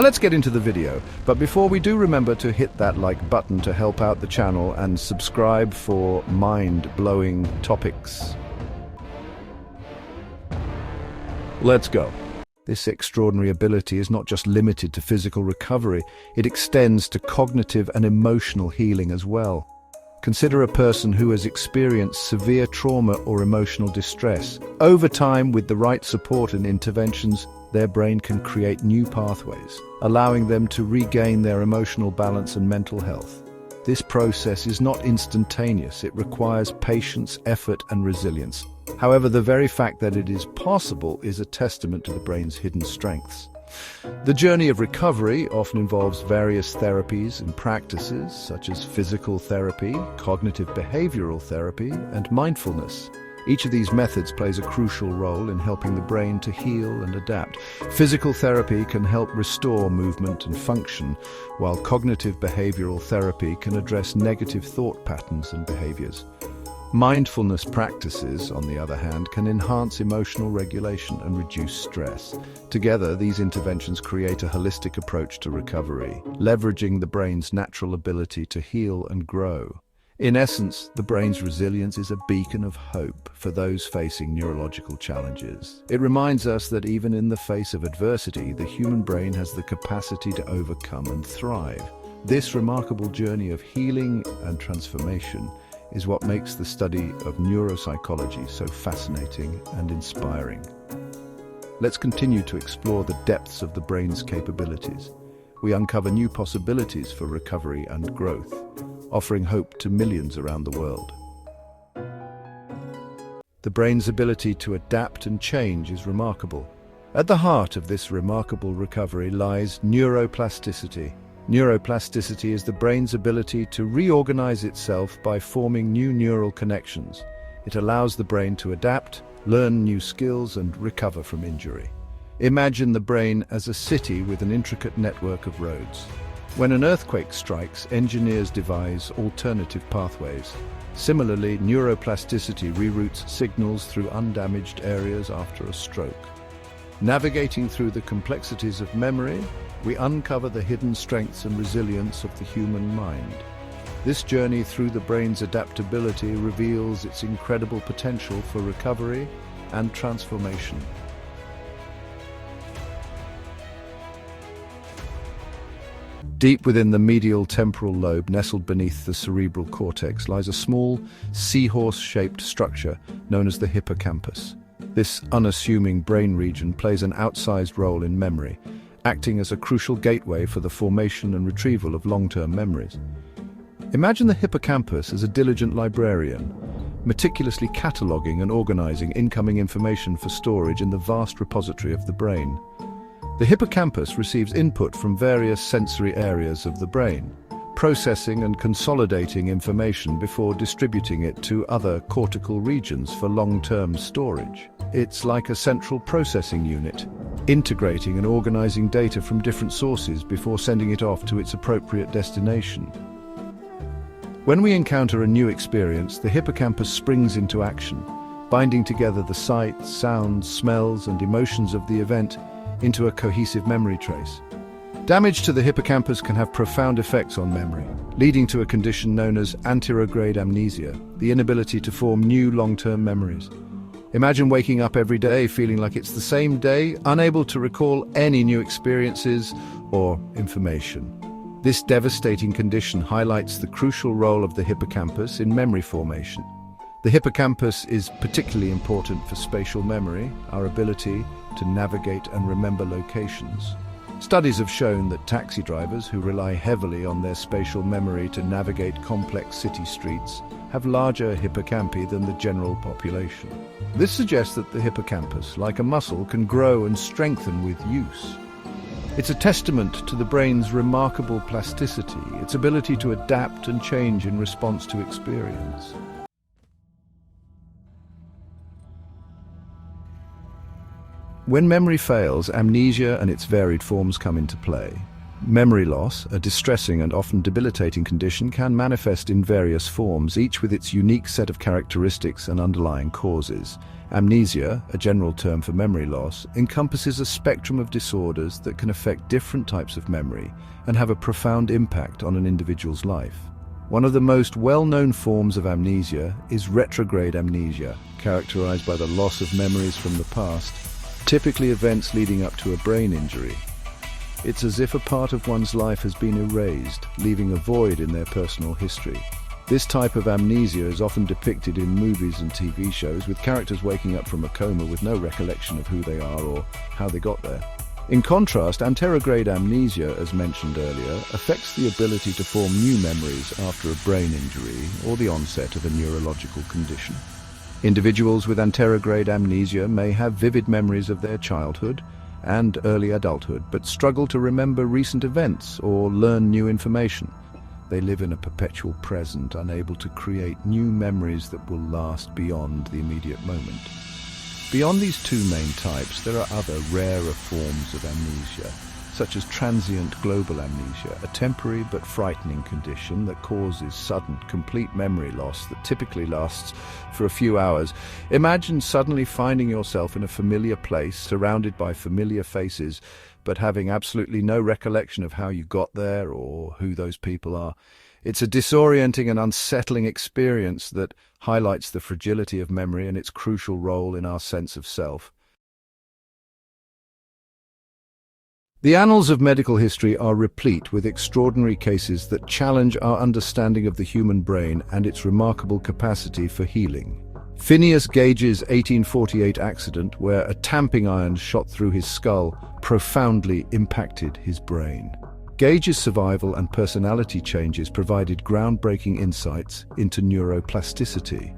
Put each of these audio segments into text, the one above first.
Now let's get into the video, but before we do, remember to hit that like button to help out the channel and subscribe for mind-blowing topics. Let's go. This extraordinary ability is not just limited to physical recovery, it extends to cognitive and emotional healing as well. Consider a person who has experienced severe trauma or emotional distress. Over time, with the right support and interventions, their brain can create new pathways, allowing them to regain their emotional balance and mental health. This process is not instantaneous. It requires patience, effort, and resilience. However, the very fact that it is possible is a testament to the brain's hidden strengths. The journey of recovery often involves various therapies and practices, such as physical therapy, cognitive behavioral therapy, and mindfulness. Each of these methods plays a crucial role in helping the brain to heal and adapt. Physical therapy can help restore movement and function, while cognitive behavioral therapy can address negative thought patterns and behaviors. Mindfulness practices, on the other hand, can enhance emotional regulation and reduce stress. Together, these interventions create a holistic approach to recovery, leveraging the brain's natural ability to heal and grow. In essence, the brain's resilience is a beacon of hope for those facing neurological challenges. It reminds us that even in the face of adversity, the human brain has the capacity to overcome and thrive. This remarkable journey of healing and transformation is what makes the study of neuropsychology so fascinating and inspiring. Let's continue to explore the depths of the brain's capabilities. We uncover new possibilities for recovery and growth, offering hope to millions around the world. The brain's ability to adapt and change is remarkable. At the heart of this remarkable recovery lies neuroplasticity. Neuroplasticity is the brain's ability to reorganize itself by forming new neural connections. It allows the brain to adapt, learn new skills, and recover from injury. Imagine the brain as a city with an intricate network of roads. When an earthquake strikes, engineers devise alternative pathways. Similarly, neuroplasticity reroutes signals through undamaged areas after a stroke. Navigating through the complexities of memory, we uncover the hidden strengths and resilience of the human mind. This journey through the brain's adaptability reveals its incredible potential for recovery and transformation. Deep within the medial temporal lobe, nestled beneath the cerebral cortex, lies a small, seahorse-shaped structure known as the hippocampus. This unassuming brain region plays an outsized role in memory, acting as a crucial gateway for the formation and retrieval of long-term memories. Imagine the hippocampus as a diligent librarian, meticulously cataloging and organizing incoming information for storage in the vast repository of the brain. The hippocampus receives input from various sensory areas of the brain, processing and consolidating information before distributing it to other cortical regions for long-term storage. It's like a central processing unit, integrating and organizing data from different sources before sending it off to its appropriate destination. When we encounter a new experience, the hippocampus springs into action, binding together the sights, sounds, smells, and emotions of the event into a cohesive memory trace. Damage to the hippocampus can have profound effects on memory, leading to a condition known as anterograde amnesia, the inability to form new long-term memories. Imagine waking up every day feeling like it's the same day, unable to recall any new experiences or information. This devastating condition highlights the crucial role of the hippocampus in memory formation. The hippocampus is particularly important for spatial memory, our ability to navigate and remember locations. Studies have shown that taxi drivers who rely heavily on their spatial memory to navigate complex city streets have larger hippocampi than the general population. This suggests that the hippocampus, like a muscle, can grow and strengthen with use. It's a testament to the brain's remarkable plasticity, its ability to adapt and change in response to experience. When memory fails, amnesia and its varied forms come into play. Memory loss, a distressing and often debilitating condition, can manifest in various forms, each with its unique set of characteristics and underlying causes. Amnesia, a general term for memory loss, encompasses a spectrum of disorders that can affect different types of memory and have a profound impact on an individual's life. One of the most well-known forms of amnesia is retrograde amnesia, characterized by the loss of memories from the past, typically events leading up to a brain injury. It's as if a part of one's life has been erased, leaving a void in their personal history. This type of amnesia is often depicted in movies and TV shows, with characters waking up from a coma with no recollection of who they are or how they got there. In contrast, anterograde amnesia, as mentioned earlier, affects the ability to form new memories after a brain injury or the onset of a neurological condition. Individuals with anterograde amnesia may have vivid memories of their childhood and early adulthood, but struggle to remember recent events or learn new information. They live in a perpetual present, unable to create new memories that will last beyond the immediate moment. Beyond these two main types, there are other rarer forms of amnesia, such as transient global amnesia, a temporary but frightening condition that causes sudden, complete memory loss that typically lasts for a few hours. Imagine suddenly finding yourself in a familiar place, surrounded by familiar faces, but having absolutely no recollection of how you got there or who those people are. It's a disorienting and unsettling experience that highlights the fragility of memory and its crucial role in our sense of self. The annals of medical history are replete with extraordinary cases that challenge our understanding of the human brain and its remarkable capacity for healing. Phineas Gage's 1848 accident, where a tamping iron shot through his skull, profoundly impacted his brain. Gage's survival and personality changes provided groundbreaking insights into neuroplasticity.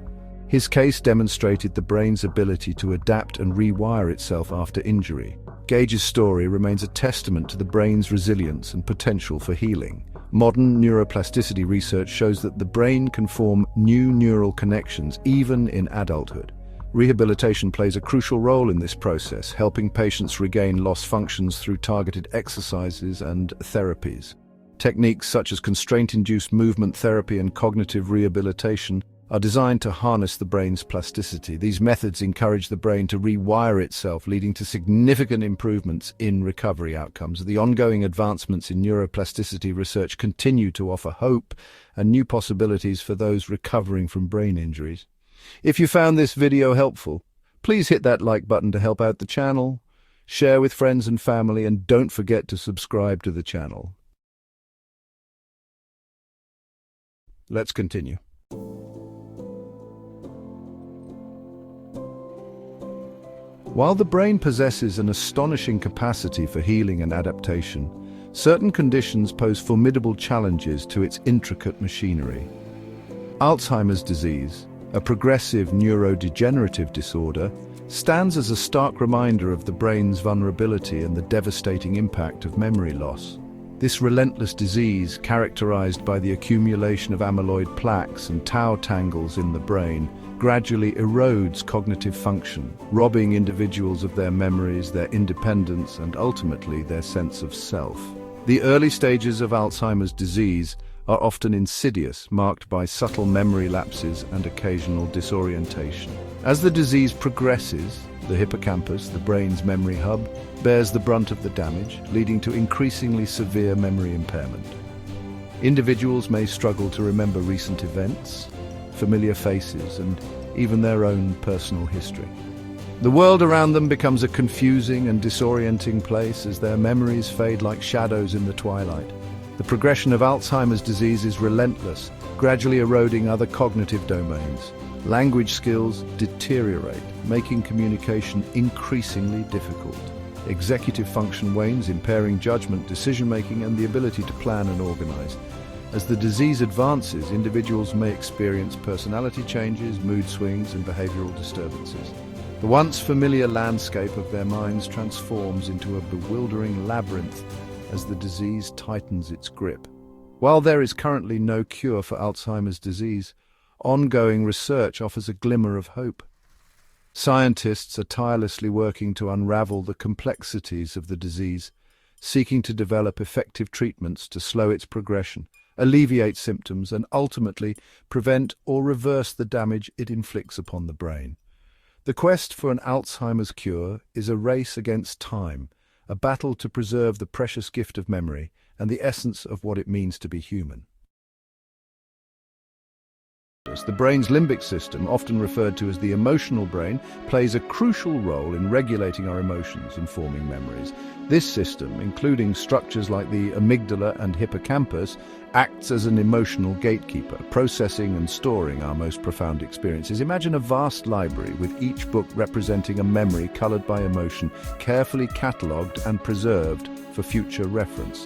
His case demonstrated the brain's ability to adapt and rewire itself after injury. Gage's story remains a testament to the brain's resilience and potential for healing. Modern neuroplasticity research shows that the brain can form new neural connections even in adulthood. Rehabilitation plays a crucial role in this process, helping patients regain lost functions through targeted exercises and therapies. Techniques such as constraint-induced movement therapy and cognitive rehabilitation are designed to harness the brain's plasticity. These methods encourage the brain to rewire itself, leading to significant improvements in recovery outcomes. The ongoing advancements in neuroplasticity research continue to offer hope and new possibilities for those recovering from brain injuries. If you found this video helpful, please hit that like button to help out the channel, share with friends and family, and don't forget to subscribe to the channel. Let's continue. While the brain possesses an astonishing capacity for healing and adaptation, certain conditions pose formidable challenges to its intricate machinery. Alzheimer's disease, a progressive neurodegenerative disorder, stands as a stark reminder of the brain's vulnerability and the devastating impact of memory loss. This relentless disease, characterized by the accumulation of amyloid plaques and tau tangles in the brain, gradually erodes cognitive function, robbing individuals of their memories, their independence, and ultimately their sense of self. The early stages of Alzheimer's disease are often insidious, marked by subtle memory lapses and occasional disorientation. As the disease progresses, the hippocampus, the brain's memory hub, bears the brunt of the damage, leading to increasingly severe memory impairment. Individuals may struggle to remember recent events, familiar faces, and even their own personal history. The world around them becomes a confusing and disorienting place as their memories fade like shadows in the twilight. The progression of Alzheimer's disease is relentless, gradually eroding other cognitive domains. Language skills deteriorate, making communication increasingly difficult. Executive function wanes, impairing judgment, decision-making, and the ability to plan and organize. As the disease advances, individuals may experience personality changes, mood swings, and behavioral disturbances. The once familiar landscape of their minds transforms into a bewildering labyrinth as the disease tightens its grip. While there is currently no cure for Alzheimer's disease, ongoing research offers a glimmer of hope. Scientists are tirelessly working to unravel the complexities of the disease, seeking to develop effective treatments to slow its progression, alleviate symptoms, and ultimately prevent or reverse the damage it inflicts upon the brain. The quest for an Alzheimer's cure is a race against time, a battle to preserve the precious gift of memory and the essence of what it means to be human. The brain's limbic system, often referred to as the emotional brain, plays a crucial role in regulating our emotions and forming memories. This system, including structures like the amygdala and hippocampus, acts as an emotional gatekeeper, processing and storing our most profound experiences. Imagine a vast library with each book representing a memory colored by emotion, carefully catalogued and preserved for future reference.